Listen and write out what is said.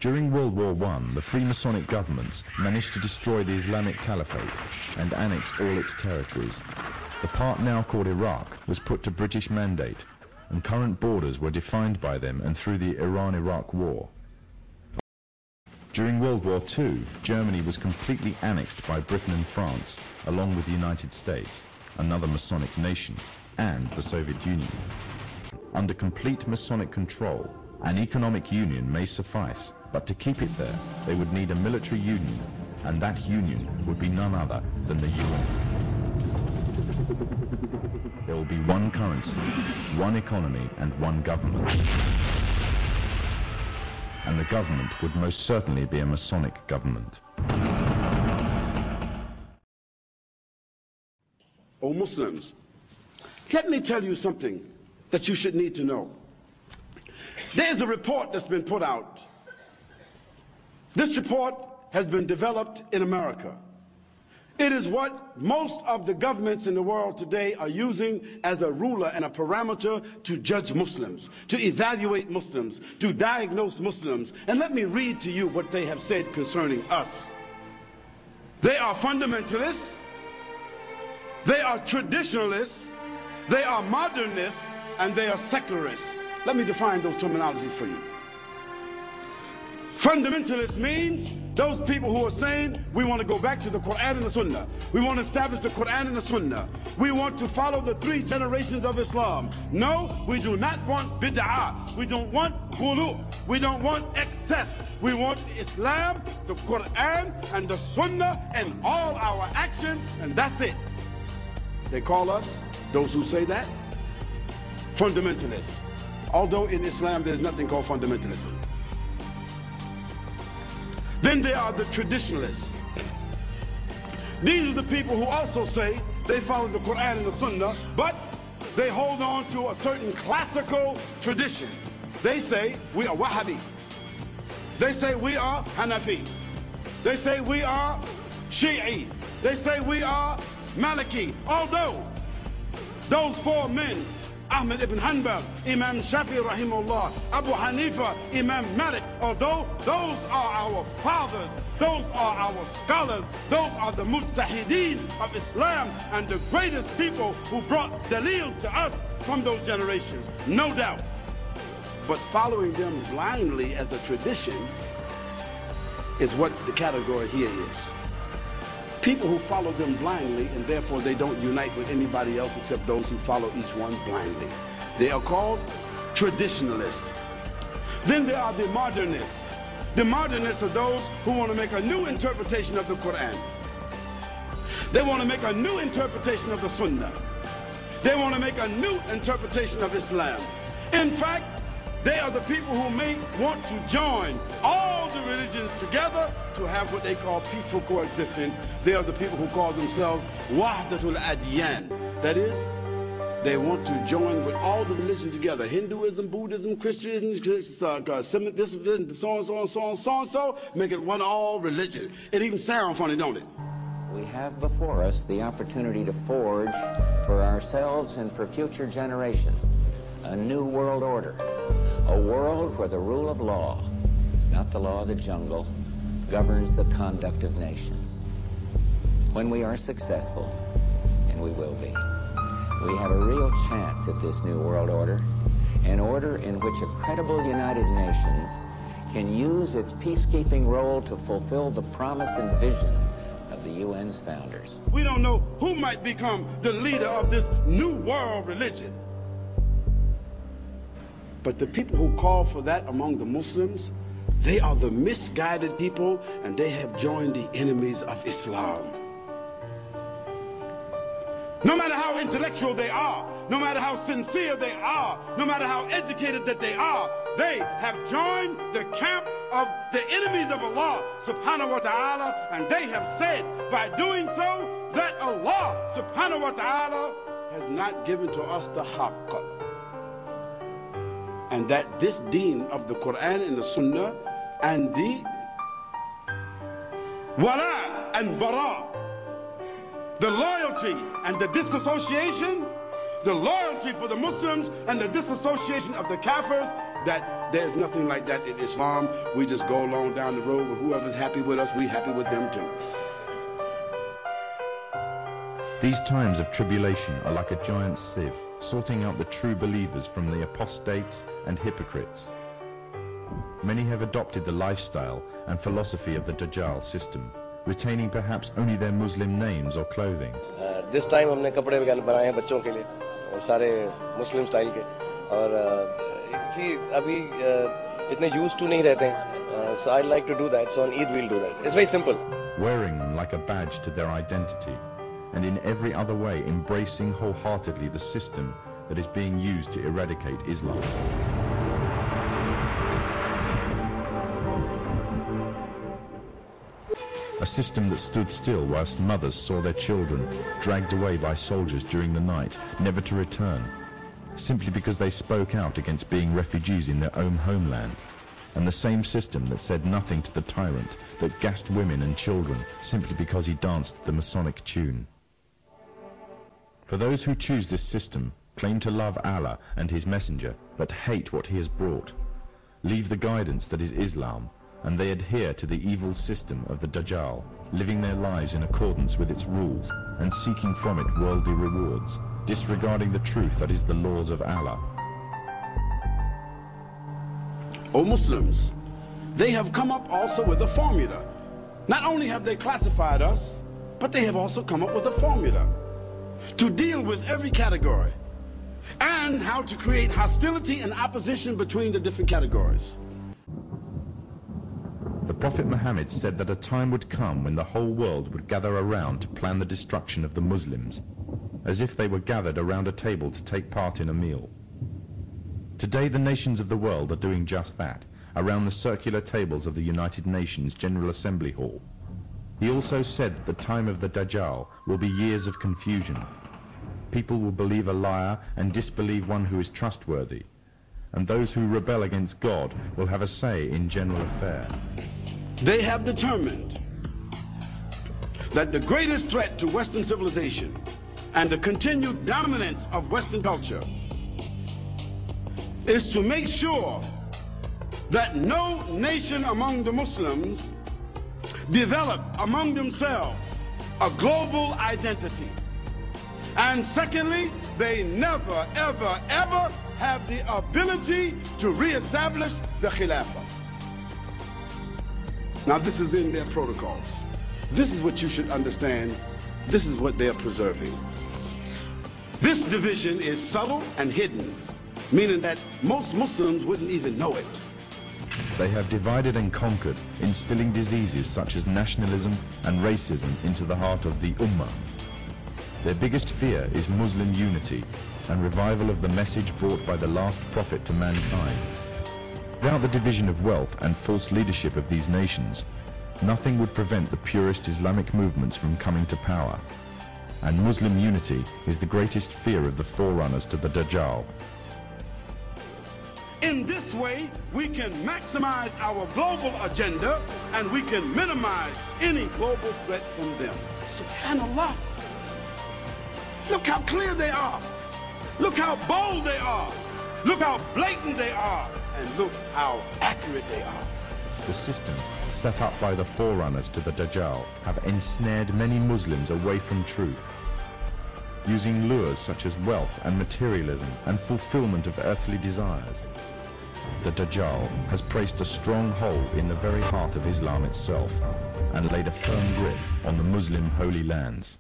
During World War I, the Freemasonic governments managed to destroy the Islamic Caliphate and annex all its territories. The part now called Iraq was put to British mandate, and current borders were defined by them and through the Iran-Iraq War. During World War II, Germany was completely annexed by Britain and France, along with the United States, another Masonic nation, and the Soviet Union. Under complete Masonic control, an economic union may suffice, but to keep it there, they would need a military union, and that union would be none other than the UN. There will be one currency, one economy, and one government. And the government would most certainly be a Masonic government. O Muslims, let me tell you something that you should need to know. There's a report that's been put out. This report has been developed in America. It is what most of the governments in the world today are using as a ruler and a parameter to judge Muslims, to evaluate Muslims, to diagnose Muslims. And let me read to you what they have said concerning us. They are fundamentalists, they are traditionalists, they are modernists, and they are secularists. Let me define those terminologies for you. Fundamentalist means those people who are saying we want to go back to the Quran and the Sunnah. We want to establish the Quran and the Sunnah. We want to follow the 3 generations of Islam. No, we do not want bid'ah. We don't want ghulu. We don't want excess. We want Islam, the Quran, and the Sunnah in all our actions, and that's it. They call us, those who say that, fundamentalists. Although in Islam there's nothing called fundamentalism. Then there are the traditionalists. These are the people who also say they follow the Quran and the Sunnah, but they hold on to a certain classical tradition. They say we are Wahhabi. They say we are Hanafi. They say we are Shi'i. They say we are Maliki. Although those 4 men, Ahmed ibn Hanbal, Imam Shafi rahimahullah, Abu Hanifa, Imam Malik, although those are our fathers, those are our scholars, those are the mujtahideen of Islam and the greatest people who brought dalil to us from those generations, no doubt. But following them blindly as a tradition is what the category here is. People who follow them blindly, and therefore they don't unite with anybody else except those who follow each one blindly. They are called traditionalists. Then there are the modernists. The modernists are those who want to make a new interpretation of the Quran. They want to make a new interpretation of the Sunnah. They want to make a new interpretation of Islam. In fact, they are the people who may want to join all the religions together to have what they call peaceful coexistence. They are the people who call themselves Wahdatul Adyan. That is, they want to join with all the religions together. Hinduism, Buddhism, Christianism, Semitism, so on, so on, so on, so on, so. Make it one all religion. It even sounds funny, don't it? We have before us the opportunity to forge for ourselves and for future generations a new world order. A world where the rule of law, not the law of the jungle, governs the conduct of nations. When we are successful, and we will be, we have a real chance at this new world order, an order in which a credible United Nations can use its peacekeeping role to fulfill the promise and vision of the UN's founders. We don't know who might become the leader of this new world religion. But the people who call for that among the Muslims, they are the misguided people, and they have joined the enemies of Islam. No matter how intellectual they are, no matter how sincere they are, no matter how educated that they are, they have joined the camp of the enemies of Allah subhanahu wa ta'ala, and they have said by doing so that Allah subhanahu wa ta'ala has not given to us the haqq. And that this deen of the Quran and the Sunnah and the wala and bara, the loyalty and the disassociation, the loyalty for the Muslims and the disassociation of the kafirs, that there's nothing like that in Islam. We just go along down the road, and whoever's happy with us, we happy with them too. These times of tribulation are like a giant sieve, sorting out the true believers from the apostates and hypocrites. Many have adopted the lifestyle and philosophy of the Dajjal system, retaining perhaps only their Muslim names or clothing. This time हमने कपड़े बनाए हैं बच्चों के लिए, सारे मुस्लिम style के, और see अभी इतने used to नहीं रहते हैं, so I'd like to do that. So on Eid we'll do that. It's very simple. Wearing them like a badge to their identity, and in every other way embracing wholeheartedly the system that is being used to eradicate Islam. A system that stood still whilst mothers saw their children dragged away by soldiers during the night, never to return, simply because they spoke out against being refugees in their own homeland. And the same system that said nothing to the tyrant, that gassed women and children simply because he danced the Masonic tune. For those who choose this system, claim to love Allah and His Messenger, but hate what He has brought, leave the guidance that is Islam, and they adhere to the evil system of the Dajjal, living their lives in accordance with its rules and seeking from it worldly rewards, disregarding the truth that is the laws of Allah. O Muslims, they have come up also with a formula. Not only have they classified us, but they have also come up with a formula to deal with every category and how to create hostility and opposition between the different categories. The Prophet Muhammad said that a time would come when the whole world would gather around to plan the destruction of the Muslims, as if they were gathered around a table to take part in a meal. Today the nations of the world are doing just that, around the circular tables of the United Nations General Assembly Hall. He also said that the time of the Dajjal will be years of confusion. People will believe a liar and disbelieve one who is trustworthy, and those who rebel against God will have a say in general affairs. They have determined that the greatest threat to Western civilization and the continued dominance of Western culture is to make sure that no nation among the Muslims develop among themselves a global identity. And secondly, they never, ever, ever have the ability to reestablish the Khilafah. Now this is in their protocols. This is what you should understand. This is what they're preserving. This division is subtle and hidden, meaning that most Muslims wouldn't even know it. They have divided and conquered, instilling diseases such as nationalism and racism into the heart of the Ummah. Their biggest fear is Muslim unity and revival of the message brought by the last prophet to mankind. Without the division of wealth and false leadership of these nations, nothing would prevent the purest Islamic movements from coming to power. And Muslim unity is the greatest fear of the forerunners to the Dajjal. In this way, we can maximize our global agenda and we can minimize any global threat from them. SubhanAllah. Look how clear they are. Look how bold they are. Look how blatant they are. And look how accurate they are. The system set up by the forerunners to the Dajjal have ensnared many Muslims away from truth, using lures such as wealth and materialism and fulfillment of earthly desires. The Dajjal has placed a strong hold in the very heart of Islam itself and laid a firm grip on the Muslim holy lands.